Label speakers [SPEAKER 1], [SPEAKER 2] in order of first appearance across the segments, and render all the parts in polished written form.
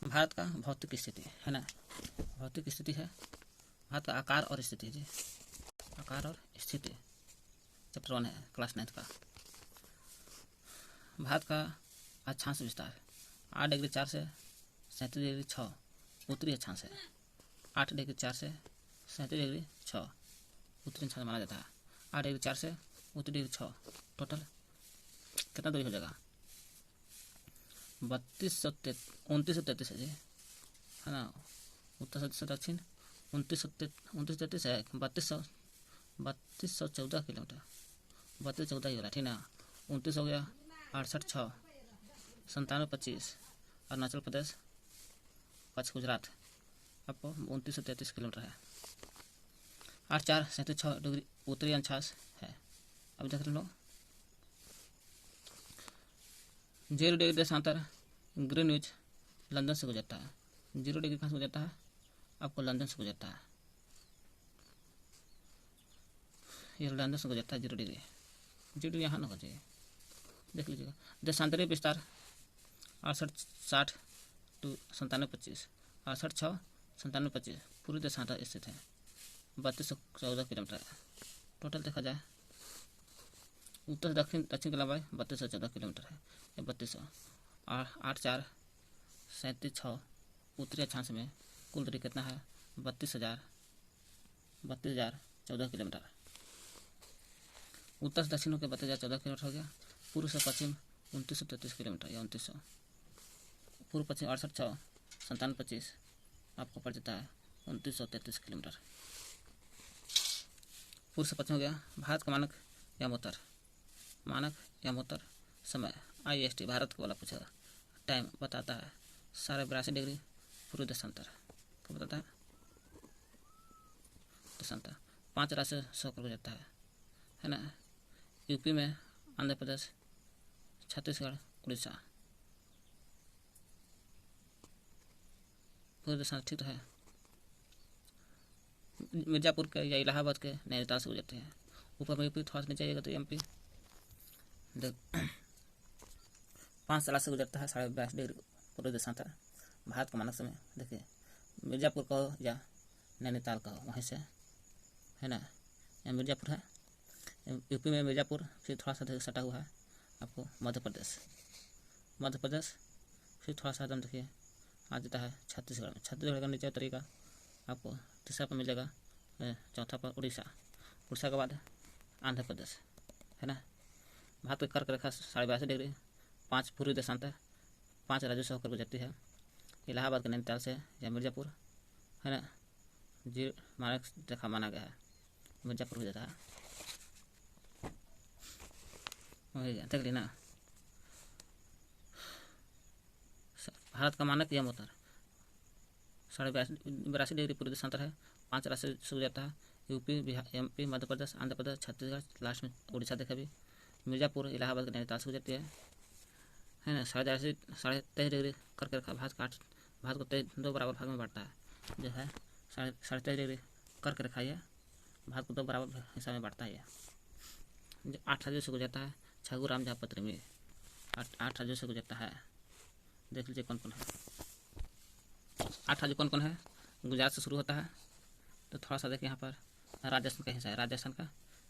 [SPEAKER 1] भारत का भौतिक स्थिति है ना, भौतिक स्थिति है भारत का आकार और स्थिति जी, आकार और स्थिति चैप्टर 1 है क्लास 9 का। भारत का अक्षांश विस्तार 8 डिग्री 4 से 37 डिग्री 6 उत्तरी अक्षांश है। 8 डिग्री 4 से 37 डिग्री 6 उत्तरी अक्षांश माना जाता है। 8 डिग्री 4 से उत्तरी डिग्री 6 टोटल कितना दूरी हो जाएगा? 2933 है जी, है ना। उत्तर से दक्षिण 2933 है, 3214 किलोमीटर, 3214 ही हो रहा, ठीक ना। 29 हो गया, 68 6 97 25 अरुणाचल प्रदेश 5 गुजरात, आपको 2933 किलोमीटर है। 8 4 37 6 डिग्री उत्तरी अक्षांश है। अब देख लो 0 डिग्री देशांतर ग्रीनविच लंदन से गुजरता है। 0 डिग्री कहाँ से गुजरता है? आपको लंदन से गुजरता है, ये लंदन से गुजरता है 0 डिग्री। 0 डिग्री यहाँ ना हो जाए, देख लीजिएगा। देशांतरीय विस्तार 68 60 टू 97 25 68 6 97 25 पूरी देशांतर स्थित है। 3214 किलोमीटर है टोटल। देखा जाए उत्तर से दक्षिण दक्षिण की लंबाई 3214 किलोमीटर है, या 3200। 8 4 37 6 उत्तरी अक्षांश में कुल दूरी कितना है? 32,014 किलोमीटर। उत्तर से दक्षिण होकर 32,014 किलोमीटर हो गया। पूर्व से पश्चिम 2933 किलोमीटर या 2900। पूर्व पश्चिम 68 6 97 25 आपको पड़ जाता है 2933 किलोमीटर। पूर्व से पश्चिम हो गया। भारत का मानक यामोत्तर समय IST भारत को वाला पूछा, टाइम बताता है 82.5 डिग्री पूर्व देशांतर को बताता है देशांतर। 5 राज्य से 100 कर जाता है ना। यूपी में आंध्र प्रदेश छत्तीसगढ़ उड़ीसा पूर्व देशांतर, ठीक है। मिर्जापुर के या इलाहाबाद के नैनीताल से गुजरते हैं। ऊपर में यूपी थोड़ा सा नीचे जाएगा तो MP 5 साल से गुजरता है 82.5 डिग्री पूर्व देशांतर। भारत का मानक समय देखिए, मिर्जापुर का हो या नैनीताल का हो, वहीं से है ना। यहाँ मिर्जापुर है, यूपी में मिर्जापुर, फिर थोड़ा सा सटा हुआ है आपको मध्य प्रदेश, फिर थोड़ा सा एकदम देखिए आ जाता है छत्तीसगढ़ का नीचे तरीका आपको तीसरा पर मिल जाएगा, चौथा पर उड़ीसा के बाद आंध्र प्रदेश है ना। भारत की कर्क रेखा 82.5 डिग्री 5 पूर्वी देशांतर 5 राज्यों से होकर गुजरती है। इलाहाबाद के नैनीताल से या मिर्जापुर है ना, जी मानक रेखा माना गया है, मिर्जापुर हो जाता है। देख ली ना। भारत का मानक यामोत्तर 82 डिग्री पूर्व देशांतर है। 5 राज्य से गुजरता है। UP Bihar MP Madhya Pradesh Andhra Pradesh Chhattisgarh, last में उड़ीसा देखा भी। मिर्जापुर इलाहाबाद के नैनीताल से गुजरती है ना। 23.5 डिग्री करके रखा। भारत को 2 बराबर भाग में बांटता है, जो है 23.5 डिग्री करके रखा है। भारत को 2 बराबर हिस्सा में बांटता है। 8 राज्यों से गुजरता है। छगुराम जहापत्र में 8 राज्यों से गुजरता है। देख लीजिए कौन कौन है 8 राज्य कौन कौन है। गुजरात से शुरू होता है, तो थोड़ा सा देखिए यहाँ पर राजस्थान का हिस्सा है, राजस्थान का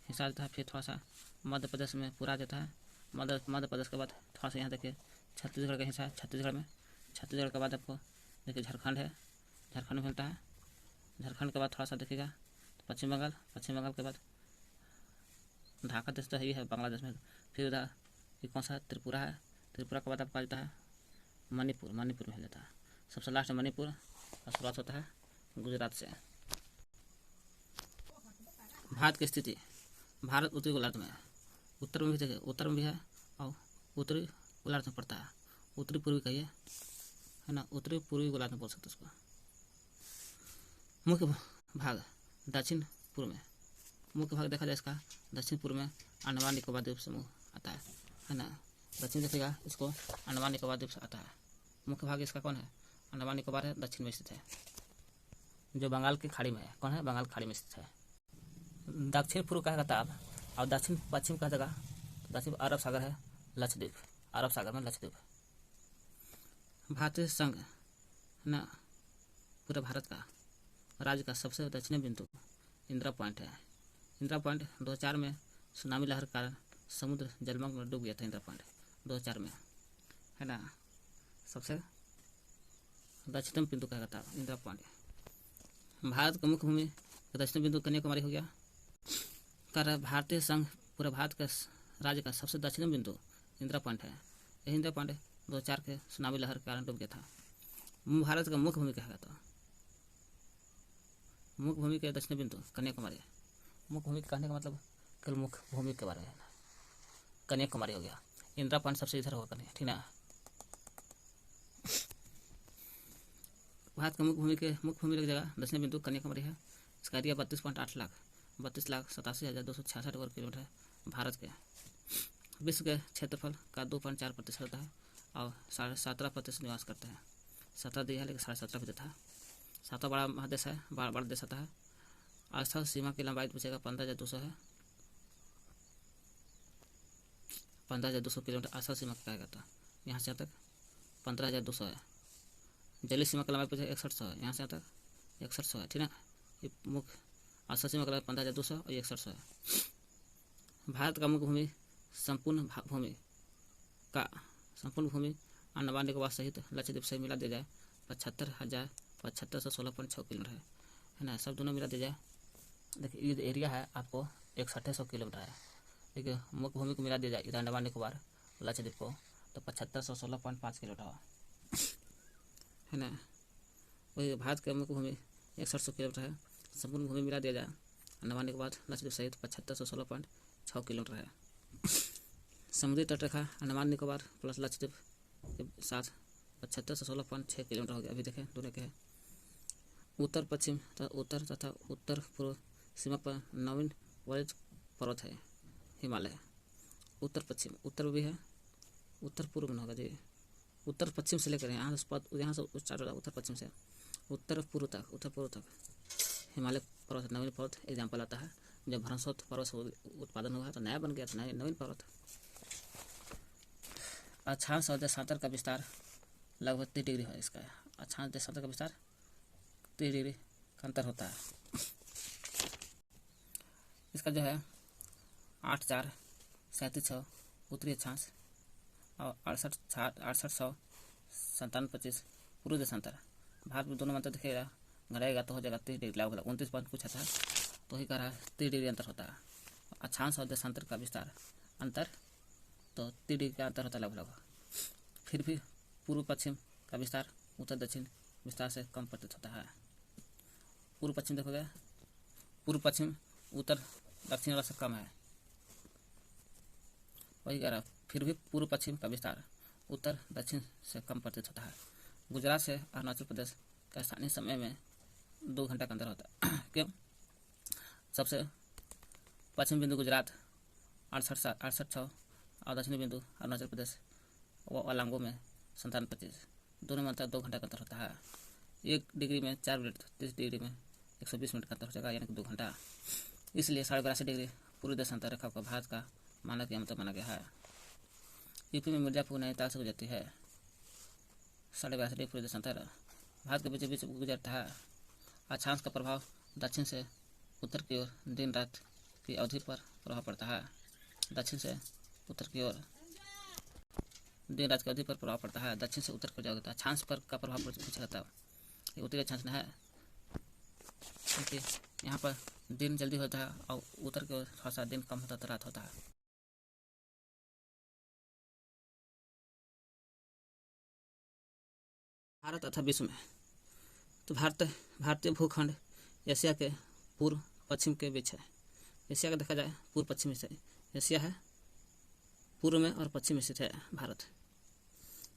[SPEAKER 1] हिस्सा आता है। फिर थोड़ा सा मध्य प्रदेश में पूरा जाता है। मध्य प्रदेश के बाद थोड़ा सा यहाँ देखिए छत्तीसगढ़ का हिस्सा है। छत्तीसगढ़ के बाद आपको देखिए झारखंड है, झारखंड मिलता है। झारखंड के बाद थोड़ा सा देखिएगा तो पश्चिम बंगाल के बाद ढाका देश तो ही है बांग्लादेश में। फिर उधर ये कौन सा त्रिपुरा है, त्रिपुरा के बाद आपका जाता है मणिपुर में जाता है। सबसे लास्ट में मणिपुर और शुरुआत होता है गुजरात से। भारत की स्थिति, भारत उत्तरी गोलार्ध में है। उत्तर में भी देखिए, उत्तर में भी है और उत्तरी गोलार्ध में पड़ता है। उत्तरी पूर्वी कहिए है ना, उत्तरी पूर्वी गोलार्ध में बोल सकते उसको। मुख्य भाग दक्षिण पूर्व में, मुख्य भाग देखा जाए इसका दक्षिण पूर्व में अंडमान निकोबार द्वीप समूह आता है ना। दक्षिण देखिएगा इसको अंडमान निकोबार द्वीप से आता है। मुख्य भाग इसका कौन है? अंडमान निकोबार है, दक्षिण में स्थित है, जो बंगाल की खाड़ी में है। कौन है? बंगाल खाड़ी में स्थित है। दक्षिण पूर्व का है ताब और दक्षिण पश्चिम का जगह दक्षिण अरब सागर है, लक्षद्वीप, अरब सागर में लक्षद्वीप। भारतीय संघ ना पूरे भारत का राज्य का सबसे दक्षिणी बिंदु इंदिरा पॉइंट है। इंदिरा पॉइंट 2004 में सुनामी लहर के कारण समुद्र जलमग्न में डूब गया था। इंदिरा पॉइंट 2004 में, है ना, सबसे दक्षिणतम बिंदु कहा था इंदिरा पॉइंट। भारत का मुख्य भूमि का दक्षिणी बिंदु कन्याकुमारी हो गया। कर भारतीय संघ पूरे भारत के राज्य का सबसे दक्षिणी बिंदु इंदिरा पॉइंट है। यही इंदिरा पॉइंट 2004 के सुनामी लहर के कारण डूब गया था। भारत का मुख्य भूमि कहा था, मुख्य भूमि के दक्षिणी बिंदु कन्याकुमारी। मुख्य भूमि कहने का मतलब कल मुख्य भूमि के बारे में कन्याकुमारी हो गया। इंदिरा पॉइंट सबसे इधर होगा, ठीक ना। भारत का मुख्य भूमि की जगह दक्षिणी बिंदु कन्याकुमारी है। इसका एरिया 32.8 लाख 32,87,266 वर्ग किलोमीटर है। भारत के विश्व के क्षेत्रफल का 2.4% होता है और 17.5% निवास करते हैं। 17 दिया है लेकिन 17.5% था। 7वां बड़ा महादेश है, बड़ा देश आता है। आस्था सीमा की लंबाई पूछेगा 15,200 है। 15,200 किलोमीटर आस्था सीमा कहा जाता है। यहाँ से यहाँ तक 15,200 है। जलीय सीमा की लंबाई पूछेगा 6100 है। यहाँ से यहाँ तक 6100 है, ठीक ना। ये मुख्य आस्था सीमा की लंबाई 15,200 और 6100 है। भारत का मुख्य भूमि संपूर्ण भूमि अंडमान निकोबार सहित लक्षद्वीप से मिला दिया जाए 75,716.6 किलोमीटर है ना। सब दोनों मिला दिया जाए, देखिए ये एरिया है आपको 6100 किलोमीटर है। देखिए मुख्य भूमि को मिला दिया जाए इधर अंडमान निकोबार लक्षद्वीप को तो 7516.5 किलोमीटर है ना। वही भारत का मुख्य भूमि 6100 किलोमीटर है। संपूर्ण भूमि मिला दिया जाए अंडमान निकोबार लक्षद्वीप सहित 7516.6 किलोमीटर है। समुद्री तटरेखा अंडमान निकोबार प्लस लक्षद्वीप के साथ 7516.6 किलोमीटर हो गया। अभी देखें दोनों के हैं। उत्तर पश्चिम तथा उत्तर पूर्व सीमा पर नवीन वरिष्ठ पर्वत है हिमालय। उत्तर पश्चिम, उत्तर भी है, उत्तर पूर्व में होगा जी। उत्तर पश्चिम से लेकर यहाँ से स्टार्ट होता है उत्तर पश्चिम से उत्तर पूर्व तक हिमालय पर्वत नवीन पर्वत एग्जाम्पल आता है। जब भ्रंशोत्तर पर्वत से उत्पादन हुआ तो नया बन गया था नवीन पर्वत। अक्षांश और देशांतर का विस्तार लगभग 30 डिग्री है। इसका अक्षांश देशांतर का विस्तार 30 डिग्री का अंतर होता है। इसका जो है 8,437,600 उत्तरी अक्षांश और 68,657,25 पूर्व देशांतर। भारत में दोनों मंत्र दिखेगा घटाएगा तो हो जाएगा 30 डिग्री लगभग 29 पॉइंट कुछ था तो ही कह रहा है 30 डिग्री अंतर होता है। अक्षांश और देशांतर का विस्तार अंतर तो 30 डिग्री का अंतर होता है लगभग। फिर भी पूर्व पश्चिम का विस्तार उत्तर दक्षिण विस्तार से कम प्रतीत होता है। पूर्व पश्चिम देखोगे, पूर्व पश्चिम उत्तर दक्षिण वाला से कम है। वही कह रहा फिर भी पूर्व पश्चिम का विस्तार उत्तर दक्षिण से कम प्रतीत होता है। गुजरात से अरुणाचल प्रदेश का स्थानीय समय में 2 घंटा का अंतर होता है। क्यों? सबसे पश्चिम बिंदु गुजरात 68,600 और दक्षिणी बिंदु अरुणाचल प्रदेश वो अलांगो में 97.25 दोनों में अंतर 2 घंटा का अंतर होता है। 1 डिग्री में 4 मिनट 30 डिग्री में 120 मिनट का अंतर हो जाएगा यानी कि 2 घंटा। इसलिए 82.5 डिग्री पूर्व देशांतर रेखा को भारत का मानक यंत्र माना गया है। यूपी में मिर्जापुर नैनीताल से गुजरती है। 82.5 डिग्री पूर्व देशांतर भारत के बीच गुजरता है। अक्षांश का प्रभाव दक्षिण से उत्तर की ओर दिन रात की अवधि पर प्रभाव पड़ता है। दक्षिण से उत्तर की ओर दिन रात की अवधि पर प्रभाव पड़ता है। दक्षिण से उत्तर की ओर होता है। अक्षांश पर का प्रभाव पूछा जाता है। ये उत्तरी अक्षांश है क्योंकि यहाँ पर दिन जल्दी होता है और उत्तर की ओर थोड़ा सा दिन कम होता है तो रात होता है। भारत तथा विश्व में तो भारतीय भूखंड एशिया के पूर्व पश्चिम के बीच है। एशिया का देखा जाए पूर्व पश्चिम से एशिया है, पूर्व में और पश्चिम में स्थित है भारत।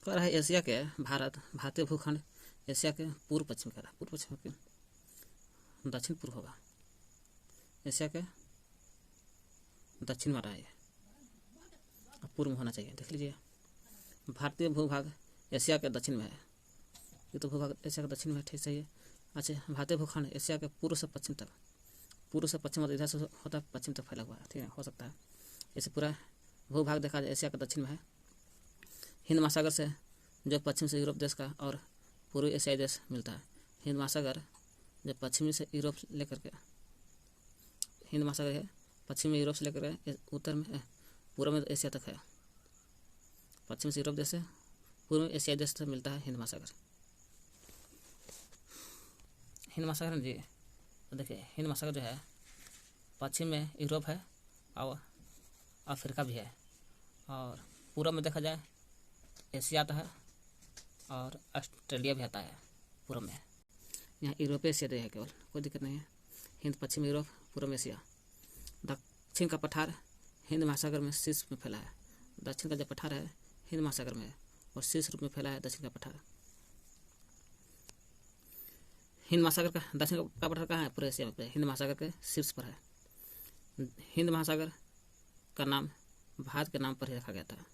[SPEAKER 1] कह रहा है एशिया के भारतीय भूखंड एशिया के पूर्व पश्चिम, कह रहा है पूर्व पश्चिम के दक्षिण पूर्व होगा। एशिया के दक्षिण में रहा है, पूर्व में होना चाहिए। देख लीजिए भारतीय भूभाग एशिया के दक्षिण में है। ये तो भूभाग एशिया के दक्षिण में ठीक सही है। अच्छा, भारतीय भूखंड एशिया के पूर्व से पश्चिम तक, पूर्व से पश्चिम इधर से होता है पश्चिम तक फैला हुआ है, ठीक है, हो सकता है। इसे पूरा भूभाग देखा जाए एशिया के दक्षिण में है। हिंद महासागर से जो पश्चिम से यूरोप देश का और पूर्वी एशियाई देश मिलता है। हिंद महासागर जब पश्चिमी से यूरोप लेकर के, हिंद महासागर है पश्चिमी यूरोप से लेकर के उत्तर में पूर्व में एशिया तक है। पश्चिम से यूरोप देश से पूर्व एशियाई देश से मिलता है हिंद महासागर। हिंद महासागर जी तो देखिए, हिंद महासागर जो है पश्चिम में यूरोप है और अफ्रीका भी है, और पूर्व में देखा जाए एशिया आता है और ऑस्ट्रेलिया भी आता है पूर्व में। यहाँ यूरोपीय एशिया है केवल, कोई दिक्कत नहीं है। हिंद पश्चिम यूरोप पूर्व में एशिया। दक्षिण का पठार हिंद महासागर में शीर्ष में फैला है। दक्षिण का जो पठार है हिंद महासागर में है और शीर्ष रूप में फैला है दक्षिण का पठार। हिंद महासागर का दक्षिण का पठार कहाँ है? पूरे एशिया में हिंद महासागर के शीर्ष पर है। हिंद महासागर का नाम भारत के नाम पर ही रखा गया था।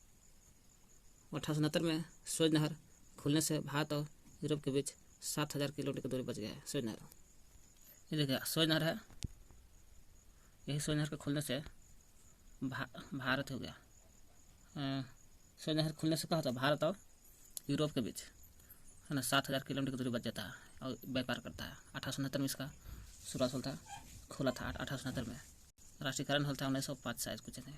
[SPEAKER 1] 1869 में स्वेज नहर खुलने से भारत और यूरोप के बीच 7000 किलोमीटर की दूरी बच गया है। स्वेज नहर, ये देखिए स्वेज नहर है, यही स्वेज नहर के खुलने से भारत हो गया। स्वेज नहर खुलने से क्या होता है? भारत और यूरोप के बीच है ना 7000 किलोमीटर की दूरी बच जाता है और व्यापार करता है। 1869 में इसका शुरुआत होता खुला था। 1869 में राष्ट्रीयकरण होता है 1905 शायद कुछ नहीं।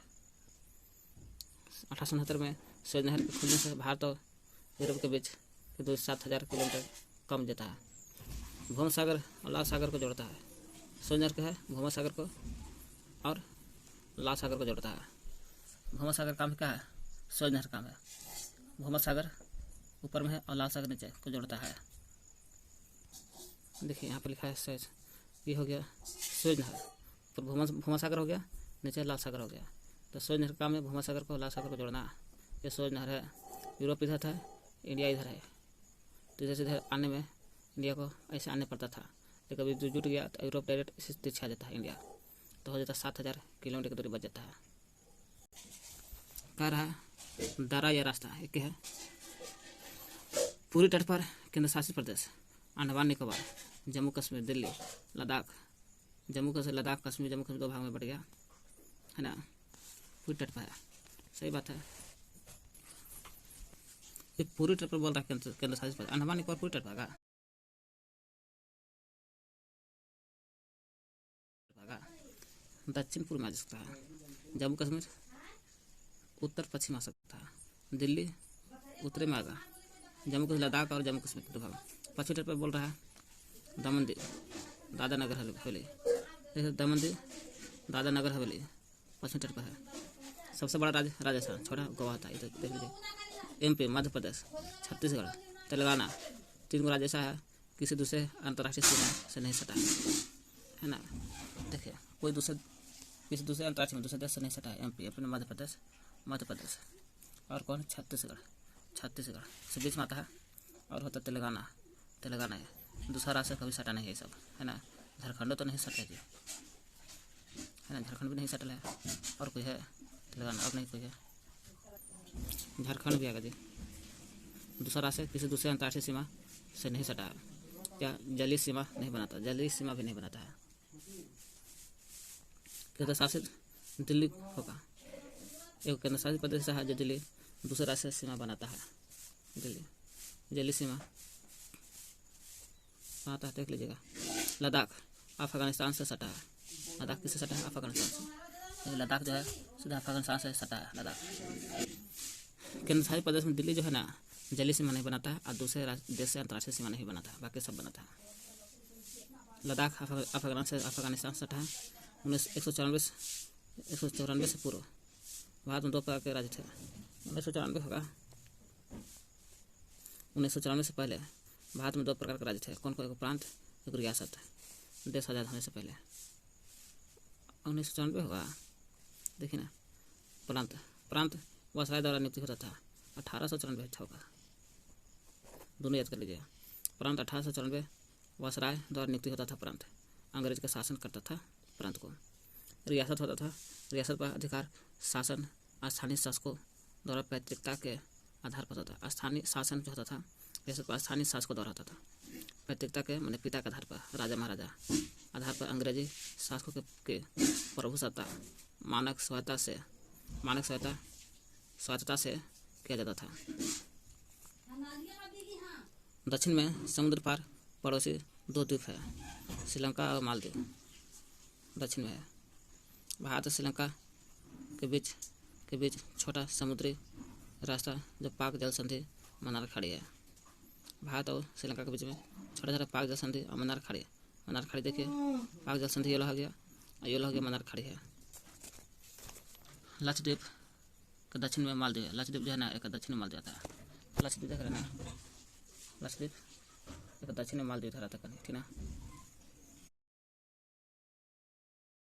[SPEAKER 1] 1869 में स्वेज नहर के खुलने से भारत और यूरोप के बीच की दूरी 7000 किलोमीटर कम देता है। भूमध्य सागर और लाल सागर को जोड़ता है। स्वेज नहर क्या है? भूमध्य सागर को और लाल सागर को जोड़ता है। भूमध्य सागर काम क्या है? स्वेज नहर काम है। भूमध्य सागर ऊपर में है और लाल सागर नीचे को जोड़ता है। देखिए यहाँ पर लिखा है स्वेज, ये हो गया स्वेज नहर, ऊपर भूमध्य सागर हो गया, नीचे लाल सागर हो गया। तो स्वेज नहर काम है भूमध्य सागर को लाल सागर को जोड़ना। ये स्वेज नहर है। यूरोप इधर था, इंडिया इधर है, तो इधर से इधर आने में इंडिया को ऐसे आने पड़ता था, लेकिन अभी जुट गया तो यूरोप डायरेक्ट इसी से छा जाता है इंडिया, तो हो जाता 7000 किलोमीटर की दूरी बच जाता है। कह रहा है दारा यह रास्ता एक है पूरी तट पर केंद्र शासित प्रदेश अंडमान निकोबार, जम्मू कश्मीर, दिल्ली, लद्दाख, जम्मू कश्मीर, लद्दाख, कश्मीर, जम्मू कश्मीर 2 भाग में बढ़ गया है ना, पूरी तट पर है। सही बात है, ये पूरी तट पर बोल रहा है केंद्र शासित प्रदेश। अंडमान निकोबार पूरी तट पर दक्षिण पूर्व में आ सकता है। जम्मू कश्मीर उत्तर पश्चिम आ सकता है। दिल्ली उत्तरी में आएगा। जम्मू कश्मीर, लद्दाख और जम्मू कश्मीर 2 भाग। पश्चिमी तट पर बोल रहा है दमन दीव, दादरा नगर हवेली। दमन दीव, दादरा नगर हवेली पश्चिमी तट पर है। सबसे बड़ा राज्य राजस्थान, छोटा गोवा था। इधर देख लीजिए। MP, मध्य प्रदेश, छत्तीसगढ़, तेलंगाना 3 राज्य ऐसा है किसी दूसरे अंतर्राष्ट्रीय सीमा से नहीं सटा है ना। देखिए कोई किसी दूसरे अंतर्राष्ट्रीय में दूसरे देश से नहीं सटा है। MP अपने मध्य प्रदेश और कौन? छत्तीसगढ़ से बीच में आता है, और होता तेलंगाना है। दूसरा राज्य कभी सटा नहीं है सब है ना। झारखंड तो नहीं सटा जी है ना, झारखंड भी नहीं सटल है। और कोई है तेलंगाना? और नहीं कोई है। झारखंड भी आएगा जी। दूसरा राज्य किसी दूसरे अंतर्राष्ट्रीय सीमा से नहीं सटा है। क्या जलीय सीमा नहीं बनाता? जलीय सीमा भी नहीं बनाता है। केंद्र शासित दिल्ली होगा। एक केंद्र शासित प्रदेश है जो दिल्ली दूसरे राज्य से सीमा बनाता है। दिल्ली जलीय सीमा बनाता है, देख लीजिएगा। लद्दाख अफगानिस्तान से सटा है। लद्दाख किससे सटा है? अफगानिस्तान से। लद्दाख जो है सीधा अफगानिस्तान से सटा है लद्दाख। केंद्र शासित प्रदेश में दिल्ली जो है ना जलीय सीमा नहीं बनाता है और दूसरे देश से अंतर्राष्ट्रीय सीमा नहीं बनाता है, बाकी सब बनाता है। लद्दाख अफगानिस्तान से सटा है। 1994 से पूर्व भारत में 2 प्रकार के राज्य थे। 1994 होगा। 1994 से पहले भारत में 2 प्रकार के राज्य थे। कौन कौन? एक प्रांत, एक रियासत। देश आज़ाद होने से पहले 1994 होगा। देखिए ना, प्रांत वायसराय द्वारा नियुक्ति होता था। 1894 होगा, दोनों याद कर लीजिए। प्रांत 1894 वायसराय द्वारा नियुक्ति होता था। प्रांत अंग्रेज का शासन करता था प्रांत को। रियासत होता था, रियासत पर अधिकार शासन स्थानीय शासकों द्वारा पैतृकता के आधार पर होता था। स्थानीय शासन जो होता था रियासत पर स्थानीय शासकों द्वारा होता था। पैतृकता के माने पिता के आधार पर, राजा महाराजा आधार पर अंग्रेजी शासकों के प्रभुसत्ता मानक स्वायत्तता से किया जाता था। दक्षिण में समुद्र पार पड़ोसी 2 द्वीप है, श्रीलंका और मालदीव दक्षिण में है। भारत और श्रीलंका के बीच छोटा समुद्री रास्ता जो पाक जल संधि मन्नार खाड़ी है। भारत और श्रीलंका के बीच में छोटा पाक जल संधि और मन्नार खाड़ी है। मन्नार खाड़ी देखिए, पाक जल संधि ये हो गया और ये हो गया मन्नार खाड़ी है। लक्षद्वीप के दक्षिण में मालदीव है। लक्षद्वीप जो है ना एक दक्षिण में मालदीव आता है। लक्षद्वीप देख रहे हैं ना, लक्षद्वीप एक दक्षिण में मालदीव रहता है, ठीक ना।